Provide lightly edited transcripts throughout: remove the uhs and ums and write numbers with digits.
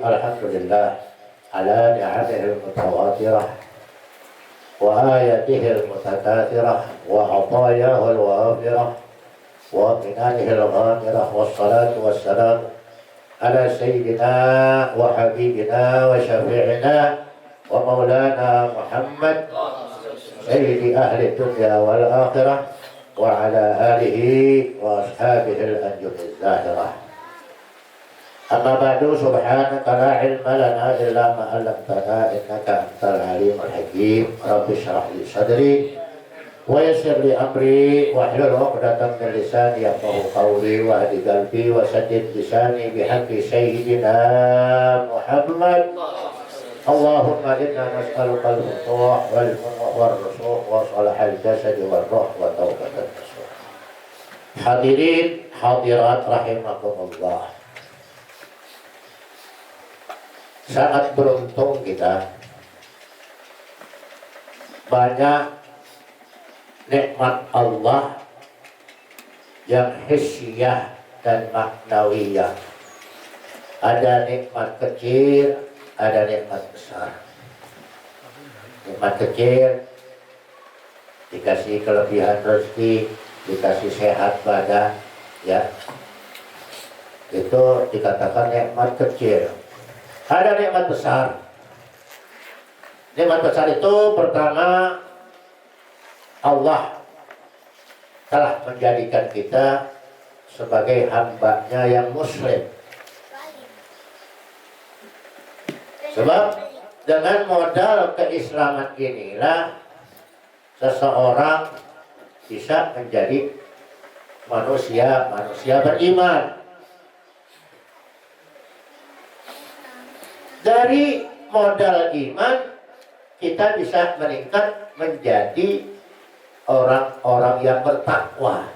الحمد لله على نعمه المتواترة وآياته المتكاثرة وعطاياه الوافرة وامتنانه الغامرة، والصلاة والسلام على سيدنا وحبيبنا وشفيعنا ومولانا محمد سيد أهل الدنيا والآخرة وعلى آله وأصحابه الأنجم الزاهرة. أما بعد، سبحانك لا علم لنا إلا ما علمتنا إنك أنت العليم الحكيم. رب اشرح لي صدري ويسر لي أمري واحلل عقدة من لساني يفقهوا قولي واهد قلبي وسدد لساني بحق سيدنا محمد. اللهم إنا نسألك الفتوح والمنوح والرسوخ وصلاح الجسد والروح وتوبة النصوح. Hadirin hadirat rahimakumullah. Sangat beruntung kita, banyak nikmat Allah yang hissiyah dan maknawiyah. Ada nikmat kecil, ada nikmat besar. Nikmat kecil dikasih kelebihan rezeki, dikasih sehat badan, ya, itu dikatakan nikmat kecil. Ada nikmat besar. Nikmat besar itu pertama, Allah telah menjadikan kita sebagai hamba-Nya yang muslim. Sebab dengan modal keislaman inilah seseorang bisa menjadi manusia beriman. Dari modal iman kita bisa meningkat menjadi orang-orang yang bertakwa.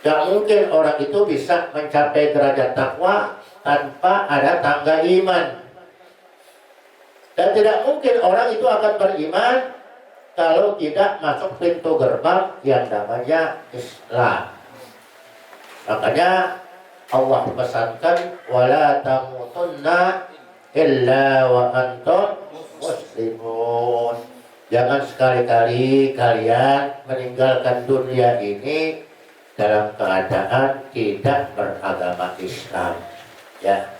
Tidak mungkin orang itu bisa mencapai derajat takwa tanpa ada tangga iman. Dan tidak mungkin orang itu akan beriman kalau tidak masuk pintu gerbang yang namanya Islam. Makanya Allah pesankan, wala tamutunna illa wa antum muslimun. Jangan sekali-kali kalian meninggalkan dunia ini dalam keadaan tidak beragama Islam. Ya,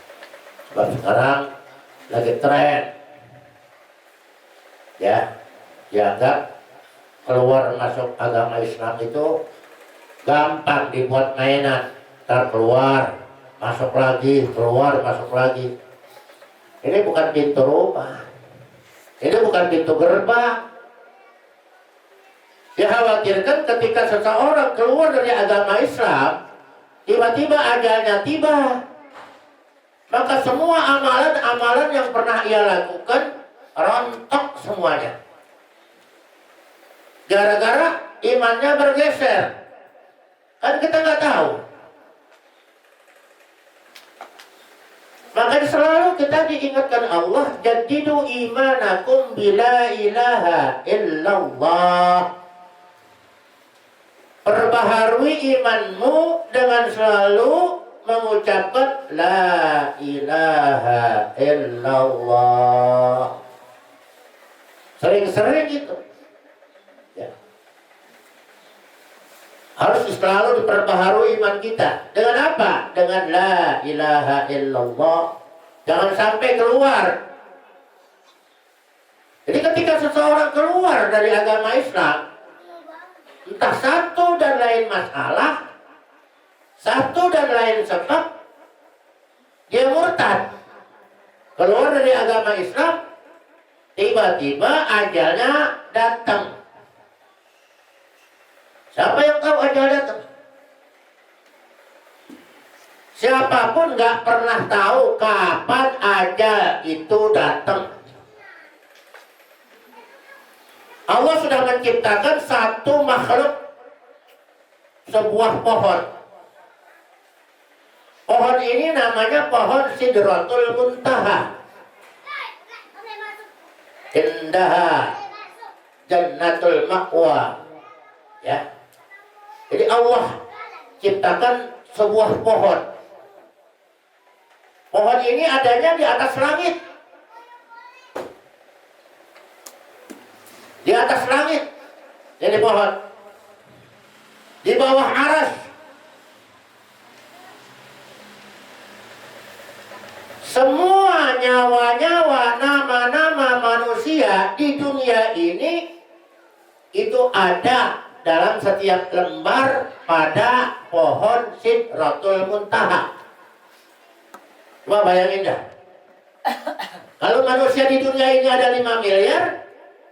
sebab sekarang lagi tren, ya, dianggap keluar masuk agama Islam itu gampang, dibuat mainan. Ntar keluar, masuk lagi, keluar, masuk lagi. Ini bukan pintu rumah, ini bukan pintu gerbang. Dikhawatirkan ketika seseorang keluar dari agama Islam, tiba-tiba ajalnya tiba, maka semua amalan-amalan yang pernah ia lakukan rontok semuanya. Gara-gara imannya bergeser. Kan kita nggak tahu. Maka selalu kita diingatkan Allah, jadidu imanakum bila ilaha illallah. Perbaharui imanmu dengan selalu mengucapkan la ilaha illallah. Sering-sering gitu. Ya. Harus selalu diperbaharui iman kita. Dengan apa? Dengan la ilaha illallah. Jangan sampai keluar. Jadi ketika seseorang keluar dari agama Islam, entah satu dan lain masalah, satu dan lain sebab, dia murtad. Keluar dari agama Islam, tiba-tiba ajalnya datang. Siapa yang tahu ajal datang? Siapapun nggak pernah tahu kapan ajal itu datang. Allah sudah menciptakan satu makhluk, sebuah pohon. Pohon ini namanya pohon Sidratul Muntaha. Indaha Jannatul Ma'wa. Ya. Jadi Allah ciptakan sebuah pohon. Pohon ini adanya di atas langit. Di atas langit. Jadi pohon. Di bawah aras. Semua nyawa-nyawa, nama-nama manusia di dunia ini itu ada dalam setiap lembar pada pohon Sidratul Muntaha. Coba bayangin dah. Kalau manusia di dunia ini ada 5 miliar,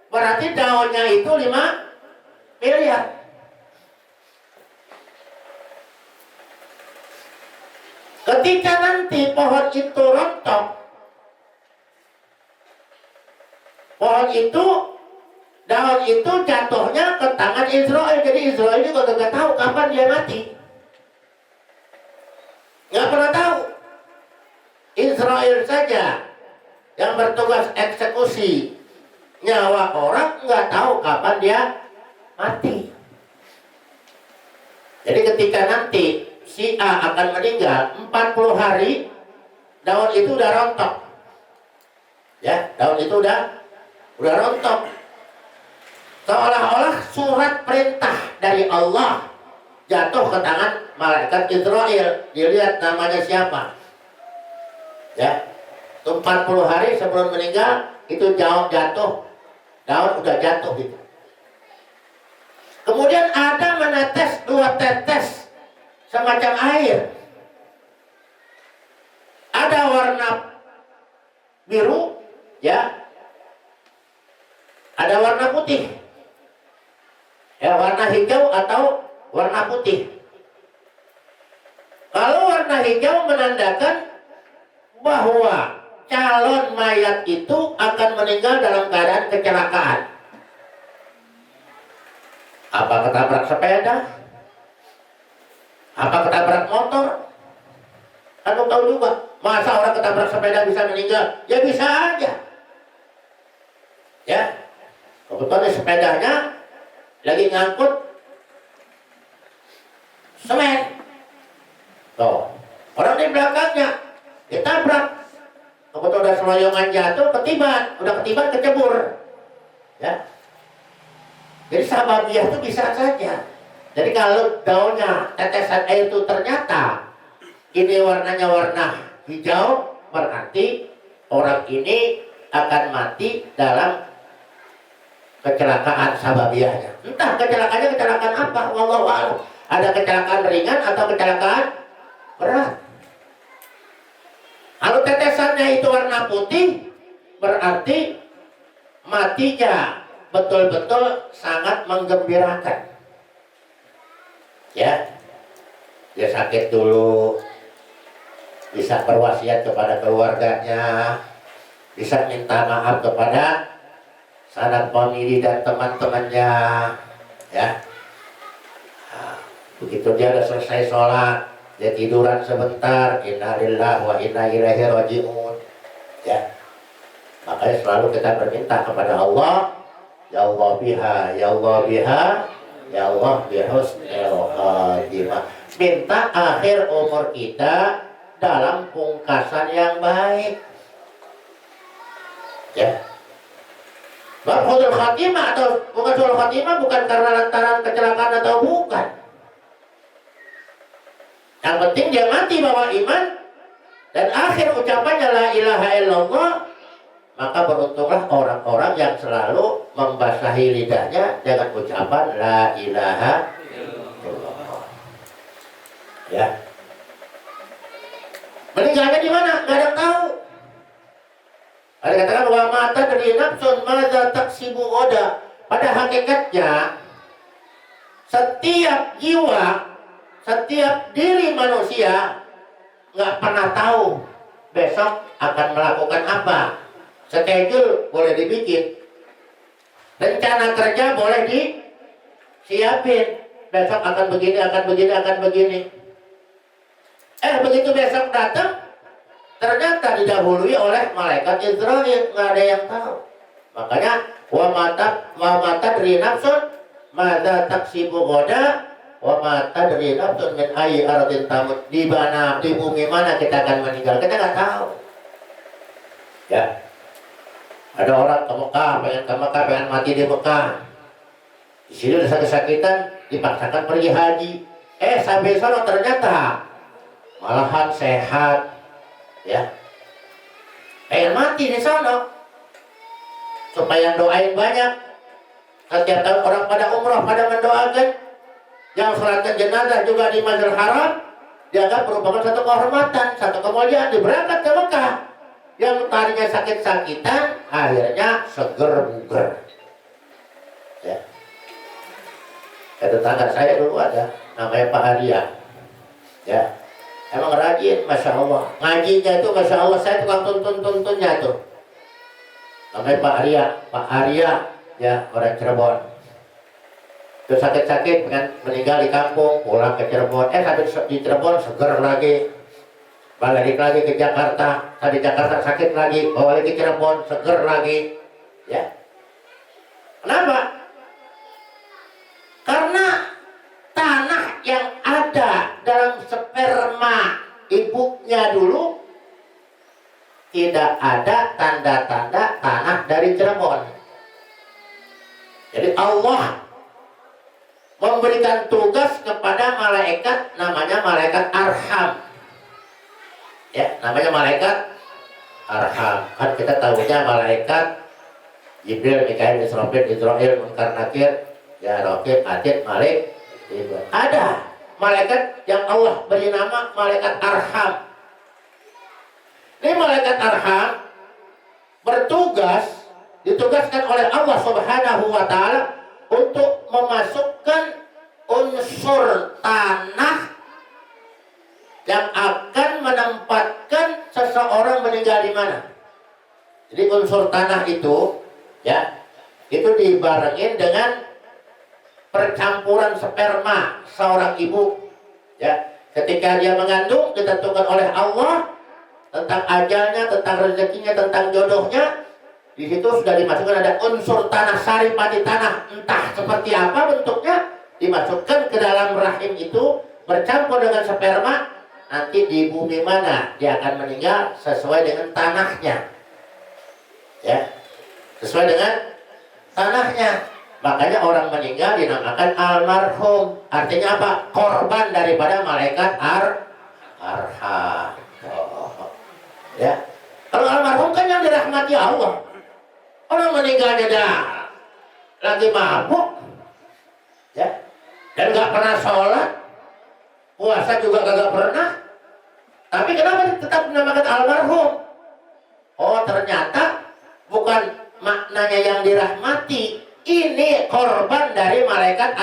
berarti daunnya itu 5 miliar. Ketika nanti pohon itu rontok, pohon itu, daun itu jatuhnya ke tangan Israel. Jadi Israel juga nggak tahu kapan dia mati. Nggak pernah tahu. Israel saja yang bertugas eksekusi nyawa orang nggak tahu kapan dia mati. Jadi ketika nanti si A akan meninggal 40 hari, daun itu udah rontok. Ya, daun itu udah rontok. Seolah-olah surat perintah dari Allah jatuh ke tangan malaikat Israel. Dilihat namanya siapa. Ya, 40 hari sebelum meninggal itu daun jatuh. Daun udah jatuh gitu. Kemudian ada menetes 2 tetes semacam air. Ada warna biru, ya. Ada warna putih. Ya, warna hijau atau warna putih. Kalau warna hijau menandakan bahwa calon mayat itu akan meninggal dalam keadaan kecelakaan. Apa ketabrak sepeda? Apa ketabrak motor? Kamu tahu juga, masa orang ketabrak sepeda bisa meninggal? Ya bisa aja. Ya, kebetulan sepedanya lagi ngangkut semen. Tuh, orang di belakangnya ditabrak. Kebetulan udah seloyongan jatuh, ketiban, udah ketiban kecebur. Ya. Jadi sababiah itu bisa saja. Jadi kalau daunnya tetesan air itu ternyata ini warnanya warna hijau, berarti orang ini akan mati dalam kecelakaan sababiahnya. Entah kecelakaannya kecelakaan apa, wallahu a'lam. Ada kecelakaan ringan atau kecelakaan berat. Kalau tetesannya itu warna putih, berarti matinya betul-betul sangat menggembirakan. Ya, dia sakit dulu, bisa berwasiat kepada keluarganya, bisa minta maaf kepada sanak famili dan teman-temannya. Ya, nah, begitu dia udah selesai sholat, dia tiduran sebentar, innalillahi wa inna ilaihi raji'un. Ya, makanya selalu kita berminta kepada Allah, ya Allah biha, ya Allah biha, ya Allah bihusnil khatimah. Minta akhir umur kita dalam pungkasan yang baik. Ya. Husnul khatimah atau bukan husnul khatimah bukan karena lantaran kecelakaan atau bukan. Yang penting dia mati bawa iman dan akhir ucapannya la ilaha illallah. Maka beruntunglah orang-orang yang selalu membasahi lidahnya dengan ucapan la ilaha illallah. Ya. Meninggalnya di mana? Nggak ada yang tahu. Ada katakan wa mata dari nafsun madza taksibu oda. Pada hakikatnya setiap jiwa, setiap diri manusia nggak pernah tahu besok akan melakukan apa. Schedule boleh dibikin, rencana kerja boleh disiapin. Besok akan begini, akan begini, akan begini. Begitu besok datang, ternyata didahului oleh malaikat Israel, nggak ada yang tahu. Makanya wa mata dari nafsun madza taksibu ghoda, Wa ma tadri nafsun min ayyi ardin tamut. Di mana, di bumi mana kita akan meninggal, kita nggak tahu. Ya. Ada orang ke Mekah, pengen mati di Mekah. Di sini udah sakit-sakitan, dipaksakan pergi haji. Sampai sana ternyata malahan sehat. Ya. Pengen mati di sana. Supaya doain banyak. Setiap tahun orang pada umroh, pada mendoakan. Yang sholatkan jenazah juga di Masjidil Haram, dianggap merupakan satu kehormatan, satu kemuliaan. Diberangkat ke Mekah. Yang tadinya sakit-sakitan, akhirnya seger buger. Ya. Tetangga saya dulu ada, namanya Pak Arya. Ya. Emang rajin, Masya Allah. Ngajinya itu Masya Allah, saya tukang tuntun-tuntunnya tuh. Namanya Pak Arya, ya, orang Cirebon. Itu sakit-sakit, kan, meninggal di kampung, pulang ke Cirebon. Sampai di Cirebon seger lagi. Balik lagi ke Jakarta, di Jakarta sakit lagi, bawa lagi ke Cirebon, seger lagi. Ya. Kenapa? Karena tanah yang ada dalam sperma ibunya dulu tidak ada tanda-tanda tanah dari Cirebon. Jadi Allah memberikan tugas kepada malaikat, namanya malaikat Arham. Ya, namanya malaikat Arham. Kan kita tahunya malaikat Jibril, Mikail, Israfil, Munkar, Nakir, ya, Raqib, Atid, Malik. Ada malaikat yang Allah beri nama malaikat Arham. Ini malaikat Arham bertugas, ditugaskan oleh Allah Subhanahu wa Ta'ala untuk memasukkan unsur tanah yang akan menempatkan seseorang meninggal di mana. Jadi unsur tanah itu, ya, itu dibarengin dengan percampuran sperma seorang ibu. Ya, ketika dia mengandung, ditentukan oleh Allah tentang ajalnya, tentang rezekinya, tentang jodohnya. Di situ sudah dimasukkan ada unsur tanah, saripati tanah, entah seperti apa bentuknya, dimasukkan ke dalam rahim itu, bercampur dengan sperma. Nanti di bumi mana dia akan meninggal sesuai dengan tanahnya. Ya, sesuai dengan tanahnya. Makanya orang meninggal dinamakan almarhum. Artinya apa? Korban daripada malaikat Arham. Ya. Kalau almarhum kan yang dirahmati Allah. Orang meninggalnya dah lagi mabuk, ya, dan nggak pernah sholat, puasa juga gak pernah. Tapi kenapa tetap dinamakan almarhum? Oh, ternyata bukan maknanya yang dirahmati. Ini korban dari malaikat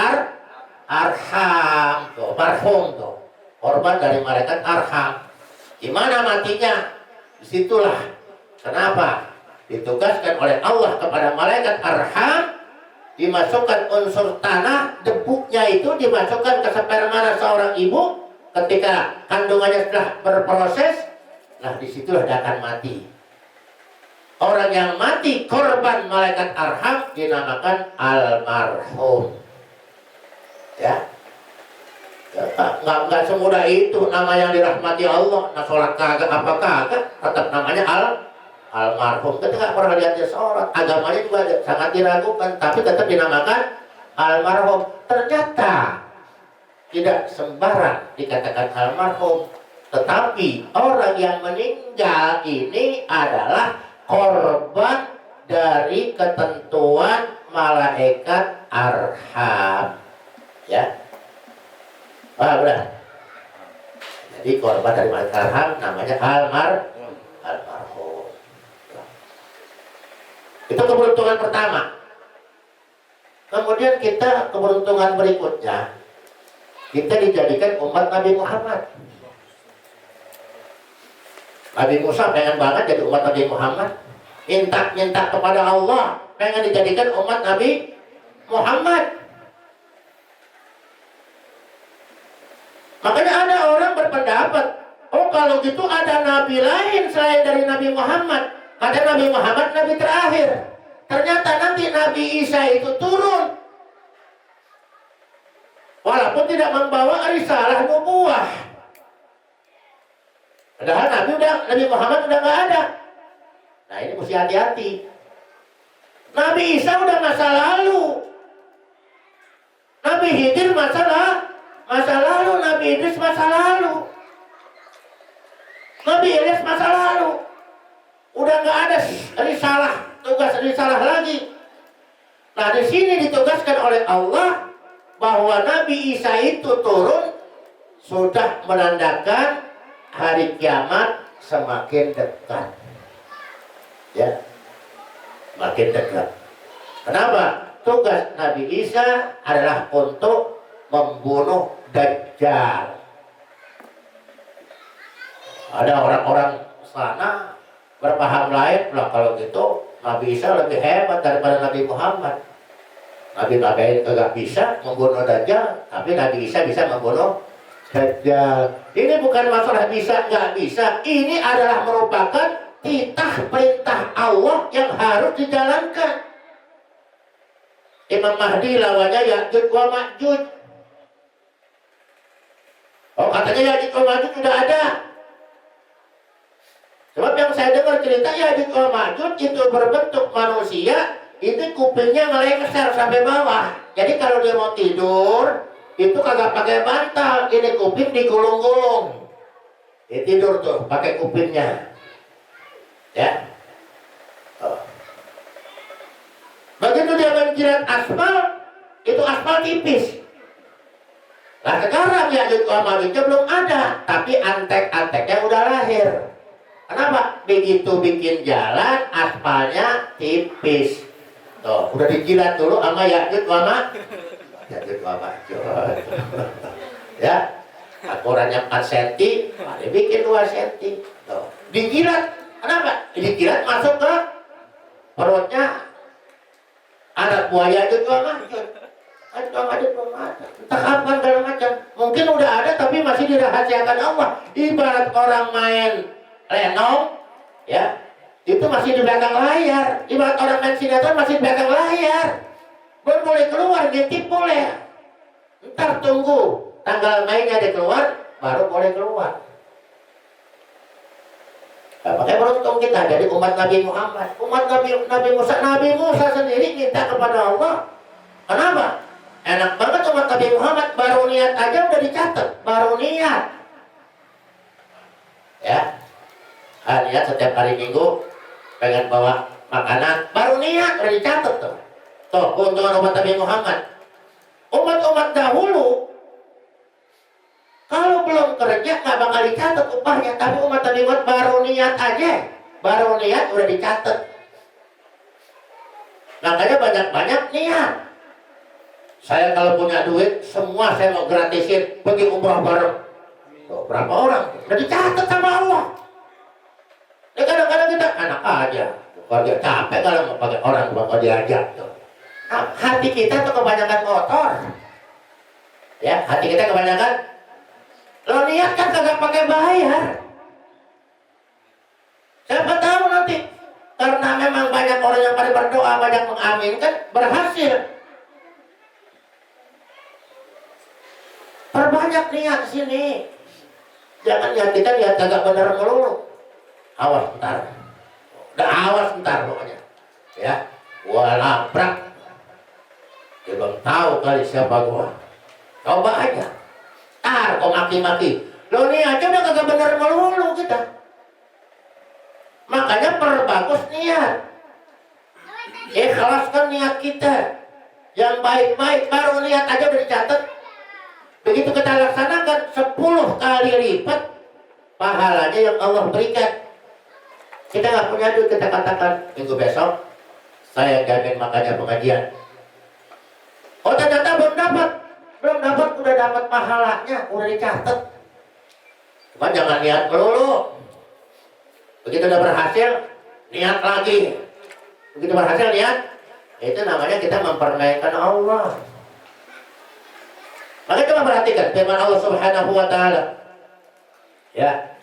Arham. Tuh, marhum tuh. Korban dari malaikat Arham. Gimana matinya? Disitulah. Kenapa? Ditugaskan oleh Allah kepada malaikat Arham, dimasukkan unsur tanah, debunya itu dimasukkan ke sperma seorang ibu. Ketika kandungannya sudah berproses, nah disitulah dia akan mati. Orang yang mati korban malaikat Arham dinamakan almarhum. Ya, nggak semudah itu nama yang dirahmati Allah. Nah, sholat kagak apa kagak, tetap namanya almarhum. Kita nggak pernah lihat dia sholat, agamanya juga sangat diragukan, tapi tetap dinamakan almarhum. Ternyata tidak sembarang dikatakan almarhum, tetapi orang yang meninggal ini adalah korban dari ketentuan malaikat Arham. Ya, benar. Jadi korban dari malaikat Arham namanya almarhum. Itu keberuntungan pertama. Kemudian kita keberuntungan berikutnya, kita dijadikan umat Nabi Muhammad. Nabi Musa pengen banget jadi umat Nabi Muhammad. Minta kepada Allah, pengen dijadikan umat Nabi Muhammad. Makanya ada orang berpendapat, oh kalau gitu ada nabi lain selain dari Nabi Muhammad. Kata Nabi Muhammad nabi terakhir. Ternyata nanti Nabi Isa itu turun. walaupun tidak membawa risalah nubuwah. Padahal Nabi Muhammad udah nggak ada. Nah ini mesti hati-hati. Nabi Isa udah masa lalu. Nabi Khidir masa lalu. Nabi Idris masa lalu. Nabi Ilyas masa lalu. Udah nggak ada tugas risalah lagi. Nah di sini ditugaskan oleh Allah bahwa Nabi Isa itu turun sudah menandakan hari kiamat semakin dekat. Ya, makin dekat. Kenapa? Tugas Nabi Isa adalah untuk membunuh Dajjal. Ada orang-orang sana berpaham lain, lah kalau gitu Nabi Isa lebih hebat daripada Nabi Muhammad. Nabi kagak bisa membunuh Dajjal, tapi Nabi Isa bisa membunuh Dajjal. Ini bukan masalah bisa nggak bisa, ini adalah merupakan titah perintah Allah yang harus dijalankan. Imam Mahdi lawannya Ya'juj wa Ma'juj. Oh katanya Ya'juj wa Ma'juj sudah ada. Sebab yang saya dengar cerita Ya'juj wa Ma'juj itu berbentuk manusia, itu kupingnya melengsar sampai bawah. Jadi kalau dia mau tidur, itu kagak pakai bantal, ini kuping digulung-gulung. Dia tidur tuh pakai kupingnya. Ya. Oh. Begitu dia menjilat aspal, itu aspal tipis. Nah sekarang Ya'juj wa Ma'juj belum ada, tapi antek-anteknya udah lahir. Kenapa? Begitu bikin jalan, aspalnya tipis. Tuh, udah dijilat dulu sama Ya'juj wa Ma'juj. Ya, ukurannya 4 cm, dia bikin 2 cm. Tuh, dijilat. Kenapa? Dijilat masuk ke perutnya anak buah Ya'juj wa Ma'juj. Entah kapan segala macam. Mungkin udah ada tapi masih dirahasiakan Allah. Ibarat orang main lenong, ya, itu masih di belakang layar. Ibarat orang main sinetron masih di belakang layar. Belum boleh keluar, ngintip boleh. Ntar tunggu tanggal mainnya dia keluar, baru boleh keluar. Nah, makanya beruntung kita jadi umat Nabi Muhammad. Umat Nabi Musa sendiri minta kepada Allah. Kenapa? Enak banget umat Nabi Muhammad, baru niat aja udah dicatat. Baru niat. Ya. Niat setiap hari Minggu pengen bawa makanan, baru niat udah dicatat tuh. Tuh, keuntungan umat Nabi Muhammad. Umat-umat dahulu kalau belum kerja nggak bakal dicatat upahnya, tapi umat Nabi Muhammad baru niat aja, baru niat udah dicatat. Makanya banyak-banyak niat. Saya kalau punya duit, semua saya mau gratisin, pergi umrah bareng. Tuh, berapa orang? Udah dicatat sama Allah. Ya kadang-kadang kita anak aja, keluarga capek kalau mau pakai orang bakal diajak. Tuh. Nah, hati kita tuh kebanyakan motor. Ya, hati kita kebanyakan. Lo niat kan kagak pakai bayar. Siapa tahu nanti karena memang banyak orang yang pada berdoa, banyak mengaminkan, berhasil. Perbanyak niat sini. Jangan niat kita niat kagak benar melulu. Awas ntar. Udah awas ntar pokoknya. Ya, gua labrak. Dia belum tahu kali siapa gua. Coba aja. Kok maki-maki. Lo ini aja udah kagak benar melulu kita. Makanya perbagus niat. Ikhlaskan niat kita. Yang baik-baik, baru niat aja udah dicatat. Begitu kita laksanakan 10 kali lipat pahalanya yang Allah berikan. Kita nggak punya duit, kita katakan minggu besok saya jamin makanya pengajian. Oh ternyata belum dapat, udah dapat pahalanya, udah dicatat. Cuma jangan niat melulu. Begitu udah berhasil, niat lagi. Begitu berhasil niat, itu namanya kita mempermainkan Allah. Maka coba perhatikan firman Allah Subhanahu wa taala. Ya.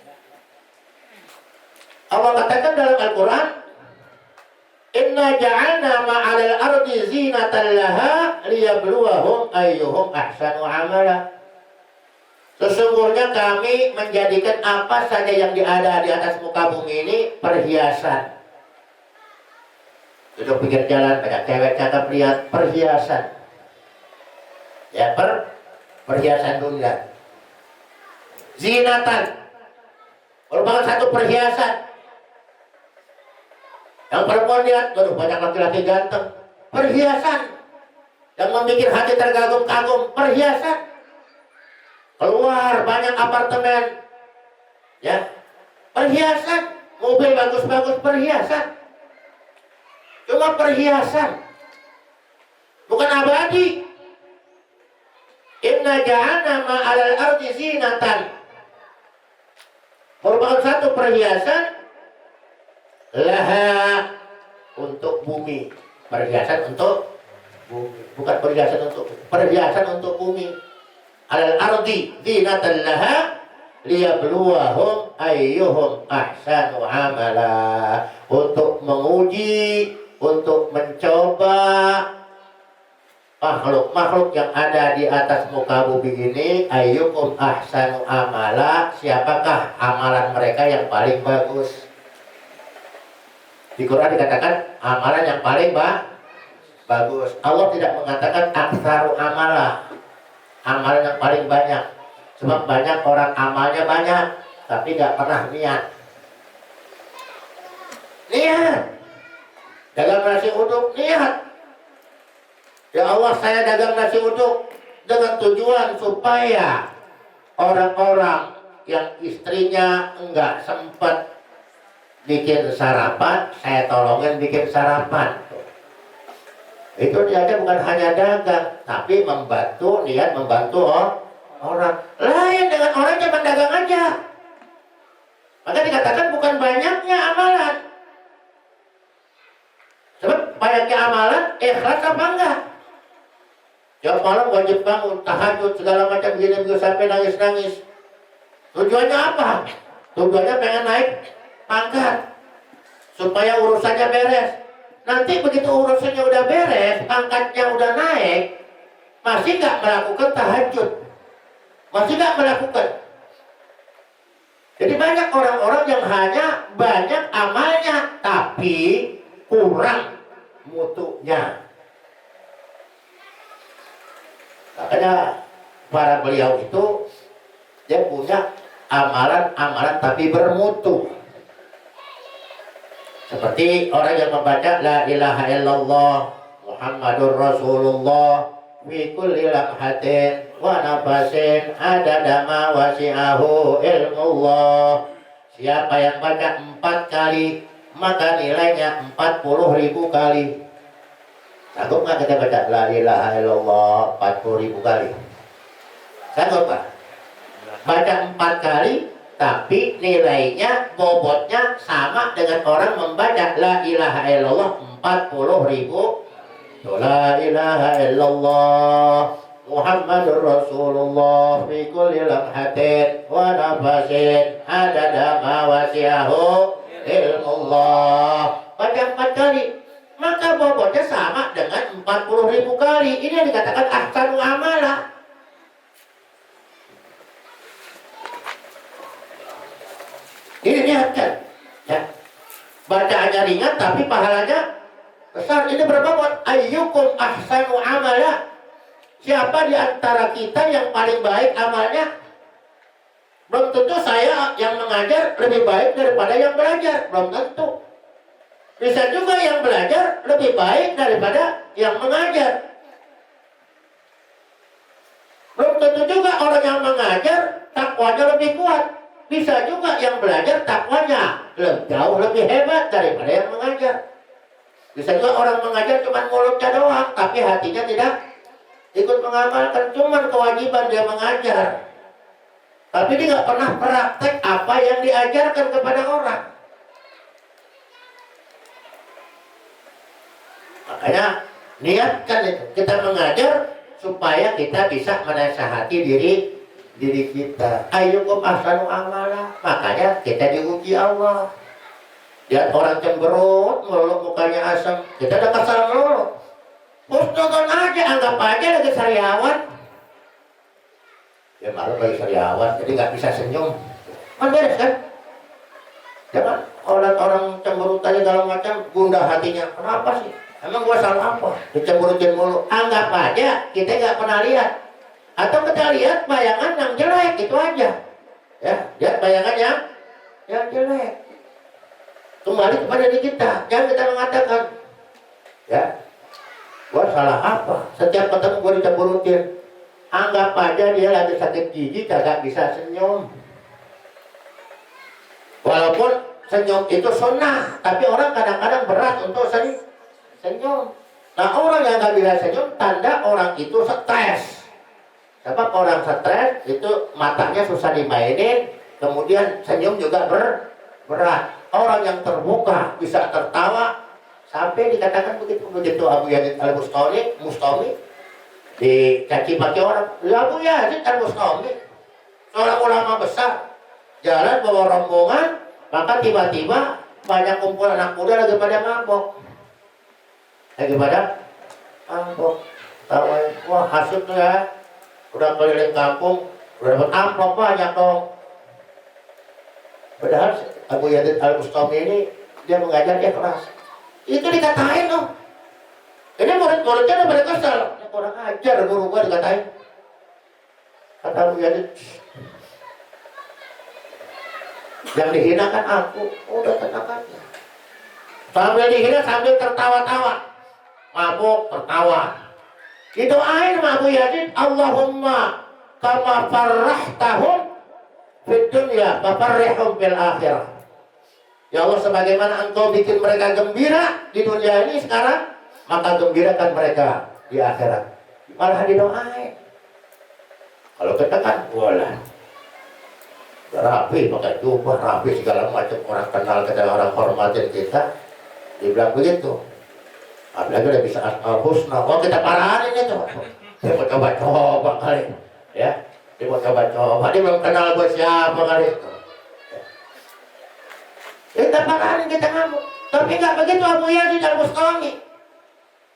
Allah katakan dalam Al-Qur'an, "Inna ja'alna ma'alal ardi zinatan laha liyabluwahum ayyuhum ahsanu amala. Sesungguhnya kami menjadikan apa saja yang ada di atas muka bumi ini perhiasan. Duduk pinggir jalan banyak cewek cakep lihat, perhiasan. Ya, perhiasan dunia. Zinatan merupakan satu perhiasan. Yang perempuan lihat, waduh banyak laki-laki ganteng, perhiasan. Yang membuat hati terkagum-kagum, perhiasan. Keluar banyak apartemen, ya, perhiasan. Mobil bagus-bagus, perhiasan. Cuma perhiasan, bukan abadi. Inna ja'alna ma'alal ardi zinatan, merupakan satu perhiasan. Laha, untuk bumi, perhiasan untuk bumi, bukan perhiasan untuk bumi. Alal ardi zinatan laha liyabluwahum ayyuhum ahsanu amala, untuk menguji, untuk mencoba makhluk-makhluk yang ada di atas muka bumi ini. Ayyuhum ahsanu amala, siapakah amalan mereka yang paling bagus. Di Quran dikatakan amalan yang paling bagus. Allah tidak mengatakan aktsaru amala, amalan yang paling banyak. Sebab banyak orang amalnya banyak tapi nggak pernah niat. Niat dagang nasi uduk, niat. Ya Allah, saya dagang nasi uduk dengan tujuan supaya orang-orang yang istrinya enggak sempat bikin sarapan, saya tolongin bikin sarapan. Itu niatnya bukan hanya dagang, tapi membantu, niat membantu orang. Lain dengan orang cuma dagang aja. Maka dikatakan bukan banyaknya amalan. Sebab banyaknya amalan, ikhlas apa enggak? Tiap malam wajib bangun, tahajud, segala macam begini sampai nangis-nangis. Tujuannya apa? Tujuannya pengen naik pangkat supaya urusannya beres. Nanti begitu urusannya udah beres, pangkatnya udah naik, masih nggak melakukan tahajud, masih nggak melakukan. Jadi banyak orang-orang yang hanya banyak amalnya tapi kurang mutunya. Makanya para beliau itu dia punya amalan-amalan tapi bermutu. Seperti orang yang membaca la ilaha illallah Muhammadur Rasulullah fi kulli lamhatin wa nafasin adada ma wasi'ahu ilmullah. Siapa yang baca 4 kali maka nilainya 40.000 kali. Sanggup nggak kita baca la ilaha illallah 40.000 kali? Sanggup nggak? Baca 4 kali tapi nilainya, bobotnya sama dengan orang membaca la ilaha illallah 40.000. La ilaha illallah Muhammadur Rasulullah fi kulli lamhatin wa nafasin adada ma wasi'ahu ilmullah. Baca 4 kali maka bobotnya sama dengan 40.000 kali. Ini yang dikatakan ahsanu amala. Ini niatkan, ya. Bacaannya ringan tapi pahalanya besar. Ini berbobot. Ayyukum ahsanu amala. Siapa di antara kita yang paling baik amalnya? Belum tentu saya yang mengajar lebih baik daripada yang belajar. Belum tentu. Bisa juga yang belajar lebih baik daripada yang mengajar. Belum tentu juga orang yang mengajar takwanya lebih kuat. Bisa juga yang belajar takwanya jauh lebih hebat daripada yang mengajar. Bisa juga orang mengajar cuma mulutnya doang, tapi hatinya tidak ikut mengamalkan, cuma kewajiban dia mengajar. Tapi dia nggak pernah praktek apa yang diajarkan kepada orang. Makanya niatkan itu, kita mengajar supaya kita bisa menasihati diri kita. Ayyukum ahsanu amala. Makanya kita diuji Allah. Lihat orang cemberut, melulu mukanya asam, kita udah kesal melulu. Husnudon aja, anggap aja lagi sariawan. Ya baru lagi sariawan, jadi nggak bisa senyum. Kan beres kan? Jangan orang cemberut aja dalam macam gundah hatinya. Kenapa sih? Emang gua salah apa? Dicemberutin mulu. Anggap aja kita nggak pernah lihat. Atau kita lihat bayangan yang jelek, itu aja. Ya, lihat bayangan yang jelek. Kembali kepada diri kita. Jangan kita mengatakan, ya, gua salah apa? Setiap ketemu gua dicemberutin. Anggap aja dia lagi sakit gigi, kagak bisa senyum. Walaupun senyum itu sunnah, tapi orang kadang-kadang berat untuk senyum. Nah, orang yang nggak bisa senyum, tanda orang itu stres. Sebab orang stres itu matanya susah dimainin, kemudian senyum juga berat. Orang yang terbuka bisa tertawa, sampai dikatakan begitu Abu Yazid Al-Bustami dicaci maki orang. Abu Yazid Al-Bustami, seorang ulama besar, jalan bawa rombongan, maka tiba-tiba banyak kumpul anak muda lagi pada mabok. Tawain, wah hasut ya, udah keliling kampung, udah dapat amplop banyak dong. Padahal Abu Yazid Al-Bustami ini dia mengajar dia keras. Itu dikatain dong. Ini murid-muridnya udah pada kesel. Ini kurang ajar guru gua dikatain. Kata Abu Yazid, yang dihinakan aku, udah tenang aja. Sambil dihina sambil tertawa-tawa, mabuk tertawa. Didoain sama Abu Yazid, Allahumma kama farrahtahum fid dunya fafarrihum fil akhirah. Ya Allah, sebagaimana engkau bikin mereka gembira di dunia ini sekarang, maka gembirakan mereka di akhirat. Malah didoain. Kalau kita kan boleh rapi, pakai jubah, rapi segala macam, orang kenal kita, orang hormatin kita, dibilang begitu. Apalagi udah bisa asmaul husna, oh kita parahin itu. Dia mau coba-coba kali, ya. Dia mau coba-coba, dia belum kenal gue siapa kali itu. Kita parahin, kita ngamuk. Tapi nggak begitu Abu Yazid Al-Bustami.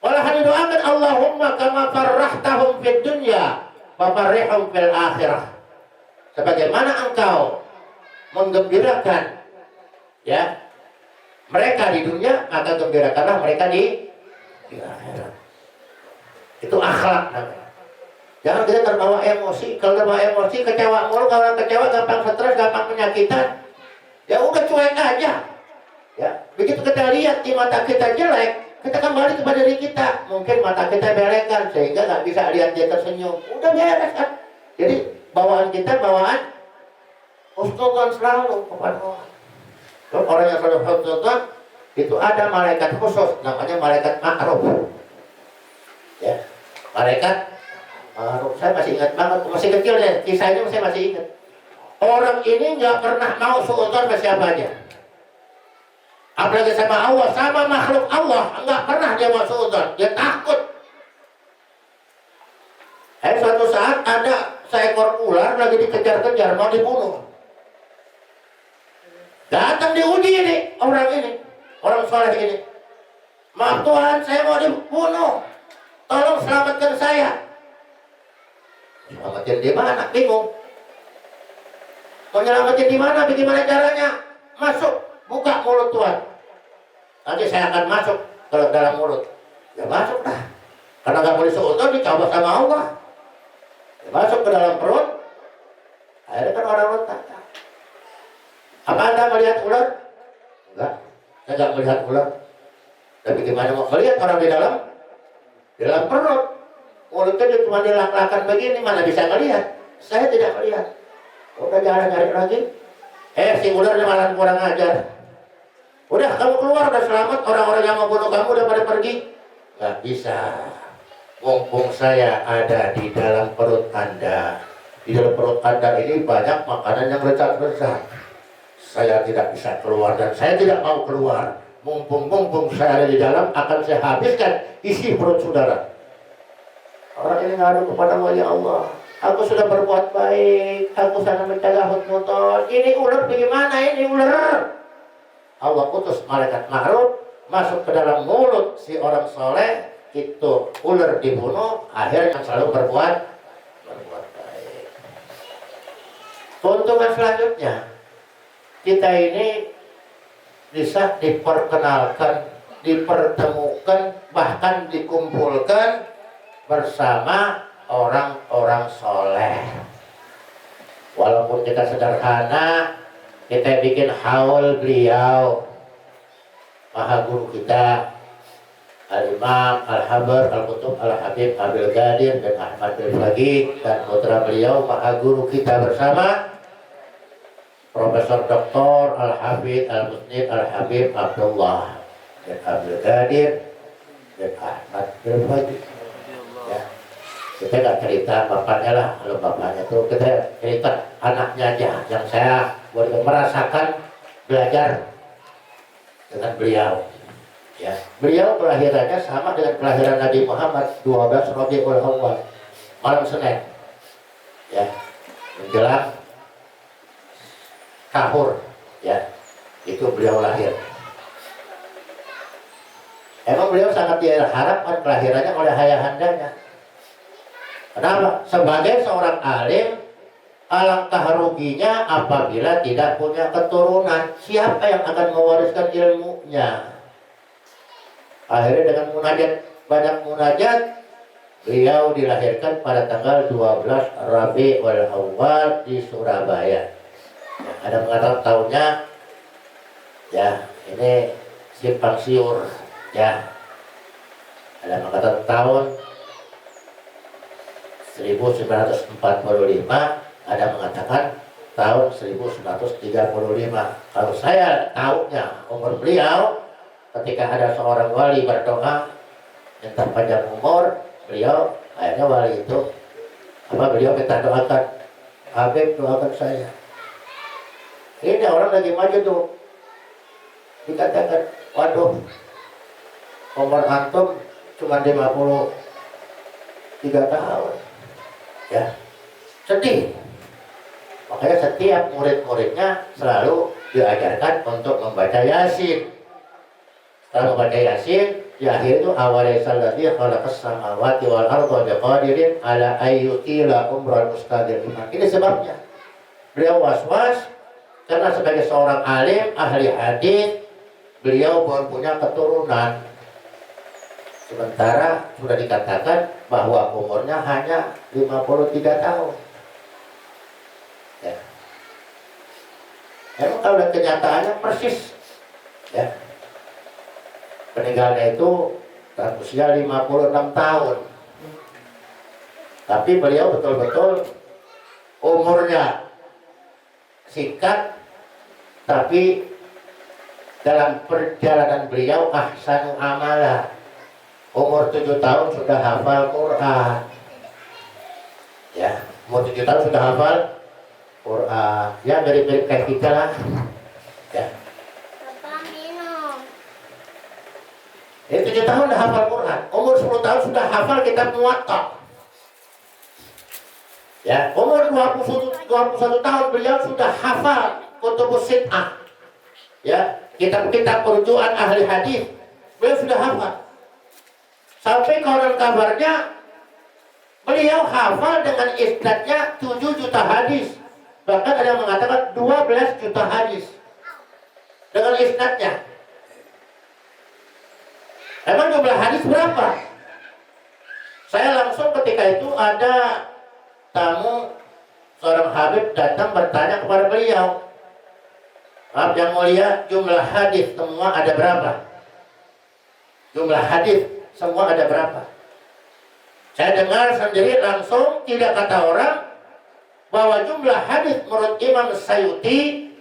Malah didoakan, Allahumma kama farrahtahum fid dunya fafarrihum fil akhirah. Sebagaimana engkau menggembirakan, ya, mereka di dunia, maka gembirakanlah mereka di akhirat. Itu akhlak namanya. Jangan kita terbawa emosi. Kalau terbawa emosi, kecewa mulu. Kalau kecewa gampang stres, gampang penyakitan. Ya udah cuek aja. Ya, begitu kita lihat di mata kita jelek, kita kembali kepada diri kita. Mungkin mata kita belekan sehingga nggak bisa lihat dia tersenyum. Udah beres kan. Jadi bawaan kita bawaan husnudon selalu kepada Allah. Orang yang selalu husnudon itu ada malaikat khusus, namanya malaikat ma'ruf. Ya, malaikat ma'ruf. Saya masih ingat banget, masih kecil ya, kisahnya saya masih ingat. Orang ini nggak pernah mau suudzon sama siapa aja. Apalagi sama Allah, sama makhluk Allah, nggak pernah dia mau suudzon, dia takut. Suatu saat ada seekor ular lagi dikejar-kejar, mau dibunuh. Datang diuji ini, orang soleh ini. Maaf Tuhan, saya mau dibunuh. Tolong selamatkan saya. Selamatin di mana? Bingung. Mau nyelamatin di mana? Bagaimana caranya? Masuk, buka mulut Tuhan. Nanti saya akan masuk ke dalam mulut. Ya masuk dah. Karena nggak boleh suudzon, dicoba sama Allah. Ya, masuk ke dalam perut. Akhirnya kan orang tanya, apa Anda melihat ular? Enggak, saya nggak melihat ular. Tapi gimana mau melihat orang di dalam perut? Mulutnya dia cuma dilak-lakan begini, mana bisa melihat? Saya tidak melihat. Udah jangan nyari lagi. Si ularnya malah kurang ajar. Udah kamu keluar, udah selamat. Orang-orang yang mau bunuh kamu udah pada pergi. Nggak bisa. Mumpung saya ada di dalam perut Anda. Di dalam perut Anda ini banyak makanan yang lezat-lezat. Saya tidak bisa keluar dan saya tidak mau keluar. Mumpung saya ada di dalam, akan saya habiskan isi perut saudara. Orang ini ngadu kepada wali Allah. Aku sudah berbuat baik, aku sangat mencegah husnudon. Ini ular bagaimana ini ular? Allah utus malaikat ma'ruf masuk ke dalam mulut si orang soleh, itu ular dibunuh, akhirnya selalu berbuat baik. Keuntungan selanjutnya, kita ini bisa diperkenalkan, dipertemukan, bahkan dikumpulkan bersama orang-orang soleh. Walaupun kita sederhana, kita bikin haul beliau, maha guru kita, Al-Imam, Al-Habar, Al-Qutub, Al-Habib, Abdul Qadir, dan Ahmad bin Faqih, dan putra beliau, maha guru kita bersama, Profesor Dr. Al-Hafidh Al-Musnid Al-Habib Abdullah dan Abdul Qadir dan Ahmad bin Faqih. Ya. Kita nggak cerita bapaknya lah, kalau bapaknya tuh kita cerita anaknya aja yang saya boleh merasakan belajar dengan beliau. Ya, beliau kelahirannya sama dengan kelahiran Nabi Muhammad 12 Rabiul Awal malam Senin. Ya, menjelang Sahur, ya, itu beliau lahir. Emang beliau sangat diharapkan kelahirannya oleh ayahandanya. Kenapa? Sebagai seorang alim, alangkah ruginya apabila tidak punya keturunan. Siapa yang akan mewariskan ilmunya? Akhirnya dengan munajat, banyak munajat, beliau dilahirkan pada tanggal 12 Rabiul Awal di Surabaya. Ada mengatakan tahunnya, ya ini simpang siur, ya. Ada mengatakan tahun 1945, ada mengatakan tahun 1935. Kalau saya tahunya umur beliau, ketika ada seorang wali berdoa minta panjang umur, beliau akhirnya wali itu beliau minta doakan, Habib doakan saya. Ini orang lagi maju tuh, dikatakan, waduh, umur antum cuma 53 tahun, ya, sedih. Makanya setiap murid-muridnya selalu diajarkan untuk membaca Yasin. Setelah membaca Yasin, di akhir itu awalaysa alladzi khalaqas samawati wal arda biqadirin ala ayyutila umral mustaqim. Ini sebabnya beliau was-was karena sebagai seorang alim ahli hadis, beliau belum punya keturunan. Sementara sudah dikatakan bahwa umurnya hanya 53 tahun. Ya. Emang kalau lihat kenyataannya persis, ya. Meninggalnya itu usia 56 tahun. Tapi beliau betul-betul umurnya singkat, tapi dalam perjalanan beliau ahsanu amala. Umur 7 tahun sudah hafal Quran. Ya, umur 7 tahun sudah hafal Quran. Ya, mirip-mirip kayak kita lah. Ya. Papa minum. 7 tahun sudah hafal Quran. Umur 10 tahun sudah hafal kitab Muwatta. Ya, umur 21 tahun beliau sudah hafal Kutubus Sittah. Ya, kitab-kitab rujukan ahli hadis beliau sudah hafal. Sampai konon kabarnya beliau hafal dengan isnadnya 7 juta hadis. Bahkan ada yang mengatakan 12 juta hadis dengan isnadnya. Emang jumlah hadis berapa? Saya langsung ketika itu ada tamu seorang habib datang bertanya kepada beliau, maaf yang mulia, jumlah hadis semua ada berapa? Jumlah hadis semua ada berapa? Saya dengar sendiri langsung, tidak kata orang, bahwa jumlah hadis menurut Imam Sayuti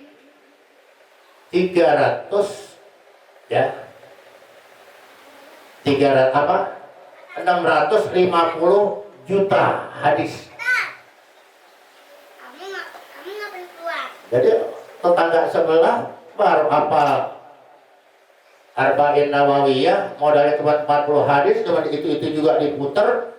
300, ya, 650 juta hadis. Kamu nggak perlu keluar. Jadi tetangga sebelah baru hafal Arba'in Nawawiyah, modalnya cuma 40 hadis, cuma itu juga diputer.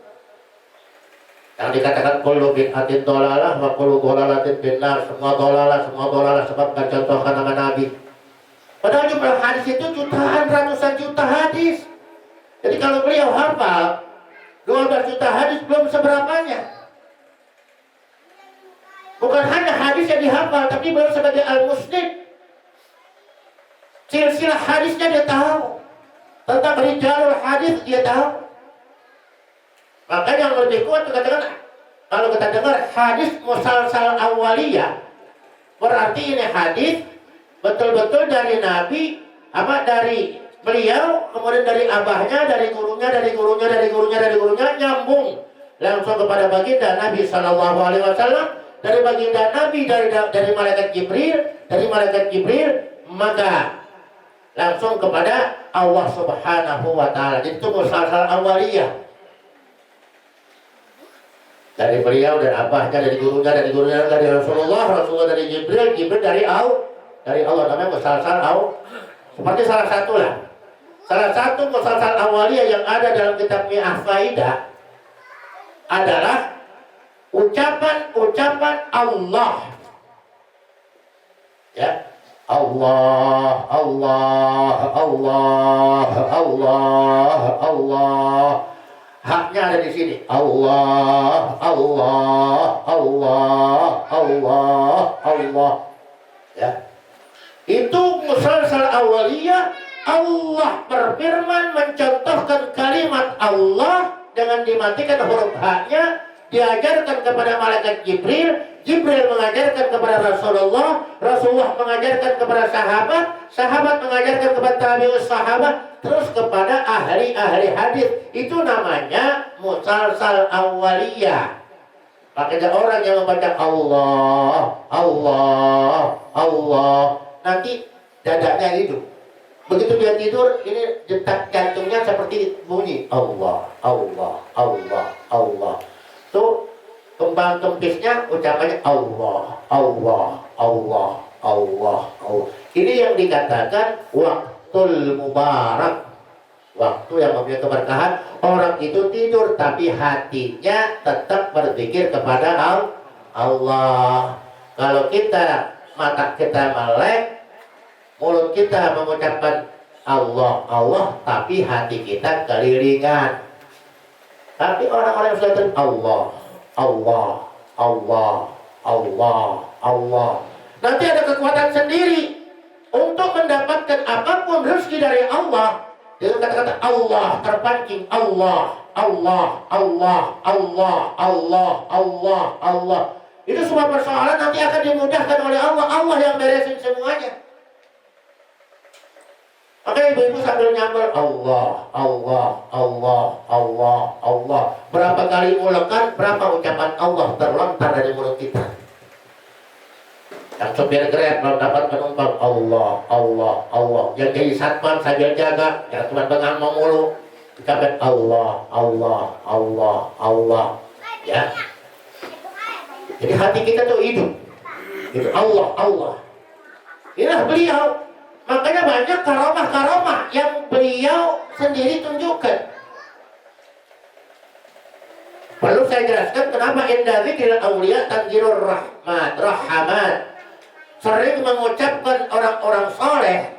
Yang dikatakan kullu bid'atin dhalalah wa kullu dhalalatin finnar, semua dhalalah sebab gak contohkan nama Nabi. Padahal jumlah hadis itu jutaan, ratusan juta hadis. Jadi kalau beliau hafal 12 juta hadis belum seberapanya. Bukan hanya hadis yang dihafal, tapi beliau sebagai al-musnid. Silsilah hadisnya dia tahu. Tentang rijalul hadis dia tahu. Makanya yang lebih kuat katakan, kalau kita dengar hadis musalsal awaliyah, berarti ini hadis betul-betul dari Nabi, dari beliau, kemudian dari abahnya, dari gurunya, dari gurunya, dari gurunya, dari gurunya, nyambung langsung kepada baginda Nabi Sallallahu Alaihi Wasallam, dari baginda Nabi, dari malaikat Jibril, maka langsung kepada Allah Subhanahu Wa Taala. Itu musalsal awaliyah. Dari beliau, dari abahnya, dari gurunya, dari Rasulullah dari Jibril dari Allah, namanya musalsal seperti salah satu musalsal awaliyah yang ada dalam kitab Mi'ah Faidah adalah ucapan Allah, ya, Allah, Allah, Allah, Allah, Allah. Haknya ada di sini. Allah, Allah, Allah, Allah, Allah. Ya. Itu musalsal awaliyah. Allah berfirman mencontohkan kalimat Allah dengan dimatikan huruf haknya, diajarkan kepada malaikat Jibril, Jibril mengajarkan kepada Rasulullah, Rasulullah mengajarkan kepada sahabat, sahabat mengajarkan kepada tabi'us sahabat, terus kepada ahli-ahli hadis. Itu namanya musalsal awaliyah. Makanya orang yang membaca Allah, Allah, Allah, nanti dadanya hidup. Begitu dia tidur, ini detak jantungnya seperti bunyi Allah, Allah, Allah, Allah. Tuh kembang kempisnya ucapannya Allah, Allah, Allah, Allah, Allah. Ini yang dikatakan waktul mubarak, waktu yang mempunyai keberkahan. Orang itu tidur tapi hatinya tetap berzikir kepada Allah. Kalau mata kita melek, mulut kita mengucapkan Allah, Allah, tapi hati kita kelilingan. Tapi orang-orang yang sudah Allah, Allah, Allah, Allah, Allah, nanti ada kekuatan sendiri untuk mendapatkan apapun rezeki dari Allah. Dengan kata-kata Allah terpancing, Allah, Allah, Allah, Allah, Allah, Allah, Allah. Itu semua persoalan nanti akan dimudahkan oleh Allah. Allah yang beresin semuanya. Oke, ibu-ibu sambil nyambel Allah, Allah, Allah, Allah, Allah. Berapa kali ulekan, berapa ucapan Allah terlontar dari mulut kita. Yang sopir Grab belum dapat penumpang, Allah, Allah, Allah. Yang jadi satpam sambil jaga, yang cuma bengang mulu, ucapkan Allah, Allah, Allah, Allah. Ya. Jadi hati kita tuh hidup. Itu Allah, Allah. Inilah beliau. Makanya banyak karomah-karomah yang beliau sendiri tunjukkan. Perlu saya jelaskan kenapa inda dzikril auliya tanzilur rahamat. Sering mengucapkan orang-orang soleh,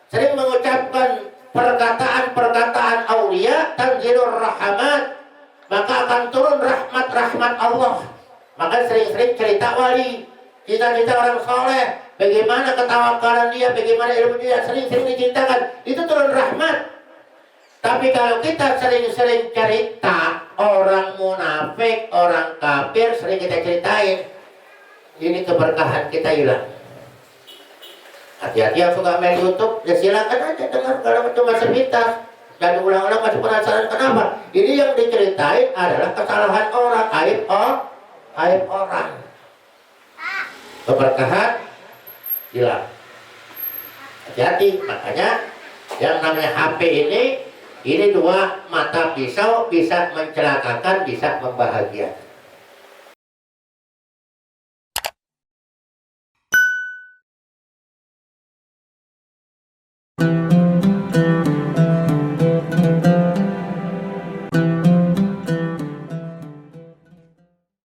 sering mengucapkan perkataan-perkataan aulia, tanzilur rahamat, maka akan turun rahmat-rahmat Allah. Maka sering-sering cerita wali, cita-cita orang soleh, bagaimana ketawakalan dia, bagaimana ilmu dia, sering-sering diceritakan, itu turun rahmat. Tapi kalau kita sering-sering cerita orang munafik, orang kafir, sering kita ceritain, ini keberkahan kita hilang. Hati-hati yang suka main YouTube, ya silakan aja dengar kalau cuma sepintas. Dan ulang-ulang masih penasaran kenapa. Ini yang diceritain adalah kesalahan orang, aib orang. Keberkahan hilang. Hati-hati, makanya yang namanya HP ini dua mata pisau, bisa mencelakakan, bisa membahagiakan.